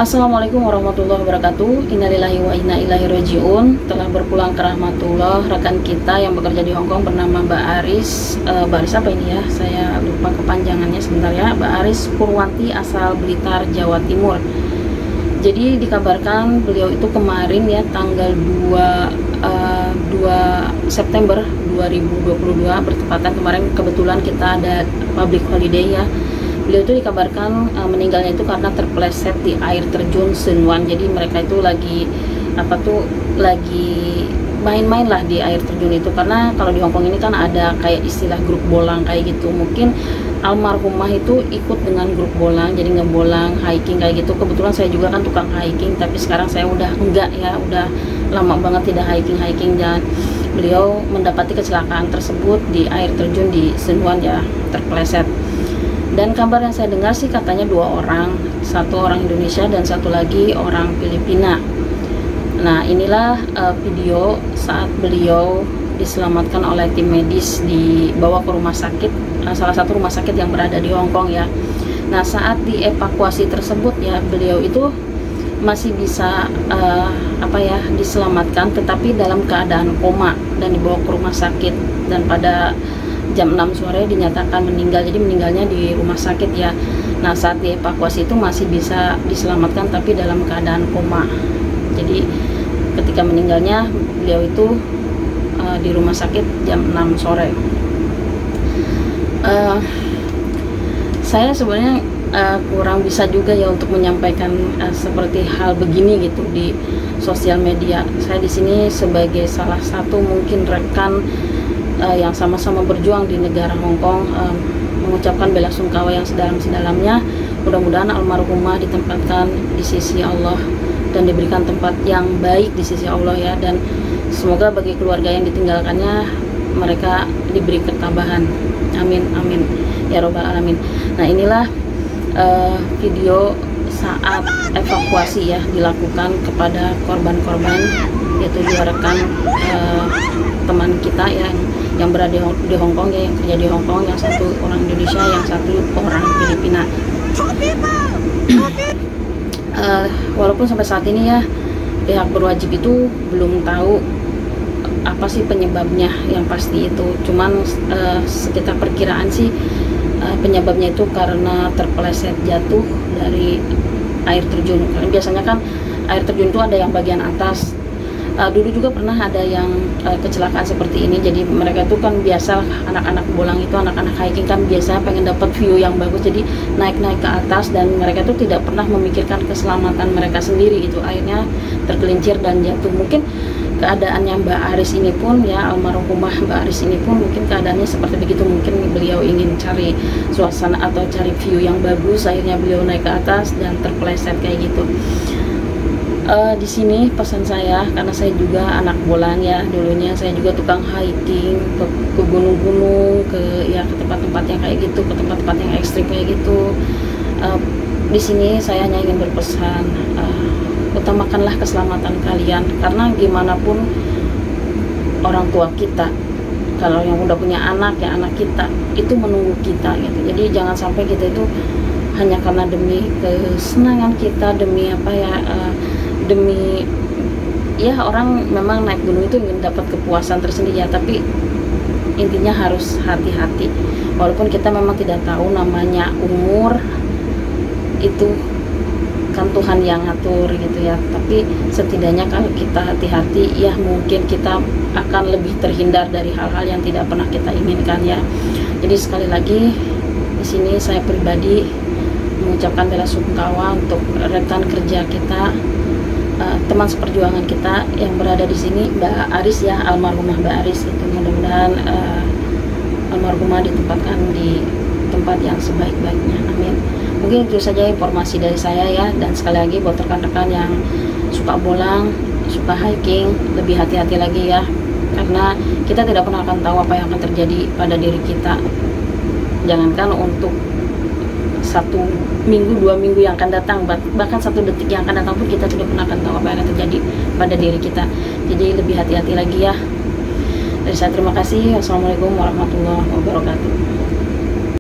Assalamualaikum warahmatullahi wabarakatuh. Innalillahi wa inna ilaihi rajiun. Telah berpulang ke rahmatullah rekan kita yang bekerja di Hongkong bernama Mbak Aris. Mbak Aris apa ini ya? Saya lupa kepanjangannya sebentar ya. Mbak Aris Purwanti asal Blitar, Jawa Timur. Jadi dikabarkan beliau itu kemarin ya tanggal 2 September 2022 bertepatan kemarin, kebetulan kita ada public holiday ya. Beliau itu dikabarkan meninggalnya itu karena terpeleset di air terjun Senwan. Jadi mereka itu lagi main-main lah di air terjun itu, karena kalau di Hongkong ini kan ada kayak istilah grup bolang kayak gitu. Mungkin almarhumah itu ikut dengan grup bolang, jadi ngebolang, hiking kayak gitu. Kebetulan saya juga kan tukang hiking, tapi sekarang saya udah enggak ya, udah lama banget tidak hiking, dan beliau mendapati kecelakaan tersebut di air terjun di Senwan ya, terpeleset. Dan kabar yang saya dengar sih katanya 2 orang, satu orang Indonesia dan satu lagi orang Filipina. Nah inilah video saat beliau diselamatkan oleh tim medis, dibawa ke rumah sakit, salah satu rumah sakit yang berada di Hongkong ya. Nah saat dievakuasi tersebut ya, beliau itu masih bisa diselamatkan, tetapi dalam keadaan koma dan dibawa ke rumah sakit, dan pada jam 6 sore dinyatakan meninggal. Jadi meninggalnya di rumah sakit ya. Nah saat dievakuasi itu masih bisa diselamatkan tapi dalam keadaan koma. Jadi ketika meninggalnya beliau itu di rumah sakit jam 6 sore. Saya sebenarnya kurang bisa juga ya untuk menyampaikan seperti hal begini gitu di sosial media. Saya di sini sebagai salah satu mungkin rekan yang sama-sama berjuang di negara Hongkong, mengucapkan bela sungkawa yang sedalam-sedalamnya. Mudah-mudahan almarhumah ditempatkan di sisi Allah dan diberikan tempat yang baik di sisi Allah ya, dan semoga bagi keluarga yang ditinggalkannya mereka diberi ketabahan. Amin amin ya robbal alamin. Nah inilah video saat evakuasi ya dilakukan kepada korban-korban, yaitu 2 rekan teman kita yang berada di Hongkong ya, yang kerja di Hongkong, yang satu orang Indonesia, yang satu orang Filipina. Walaupun sampai saat ini ya pihak berwajib itu belum tahu apa sih penyebabnya yang pasti itu. Cuman sekitar perkiraan sih penyebabnya itu karena terpeleset jatuh dari air terjun. Karena biasanya kan air terjun itu ada yang bagian atas. Dulu juga pernah ada yang kecelakaan seperti ini. Jadi mereka itu kan biasa, anak-anak bolang itu, anak-anak hiking kan biasanya pengen dapat view yang bagus, jadi naik-naik ke atas, dan mereka itu tidak pernah memikirkan keselamatan mereka sendiri gitu. Akhirnya tergelincir dan jatuh. Mungkin keadaannya Mbak Aris ini pun ya, almarhumah Mbak Aris ini pun mungkin keadaannya seperti begitu. Mungkin beliau ingin cari suasana atau cari view yang bagus, akhirnya beliau naik ke atas dan terpeleset kayak gitu. Di sini pesan saya, karena saya juga anak bolang ya, dulunya saya juga tukang hiking ke gunung-gunung, ke tempat-tempat yang kayak gitu, ke tempat-tempat yang ekstrim kayak gitu. Di sini saya hanya ingin berpesan, utamakanlah keselamatan kalian, karena gimana pun orang tua kita, kalau yang udah punya anak ya, anak kita itu menunggu kita gitu. Jadi jangan sampai kita itu hanya karena demi kesenangan kita, demi demi ya, orang memang naik gunung itu ingin dapat kepuasan tersendiri ya, tapi intinya harus hati-hati. Walaupun kita memang tidak tahu namanya umur, itu kan Tuhan yang ngatur gitu ya, tapi setidaknya kalau kita hati-hati ya, mungkin kita akan lebih terhindar dari hal-hal yang tidak pernah kita inginkan ya. Jadi sekali lagi di sini saya pribadi mengucapkan bela sungkawa untuk rekan kerja kita, teman seperjuangan kita yang berada di sini, Mbak Aris ya, almarhumah Mbak Aris itu. Mudah-mudahan almarhumah ditempatkan di tempat yang sebaik-baiknya. Amin. Mungkin itu saja informasi dari saya ya, dan sekali lagi buat rekan-rekan yang suka bolang, suka hiking, lebih hati-hati lagi ya, karena kita tidak pernah akan tahu apa yang akan terjadi pada diri kita. Jangankan untuk 1 minggu, 2 minggu yang akan datang, bahkan 1 detik yang akan datang pun kita tidak pernah akan tahu apa yang akan terjadi pada diri kita. Jadi lebih hati-hati lagi ya. Dari saya terima kasih. Wassalamualaikum warahmatullahi wabarakatuh.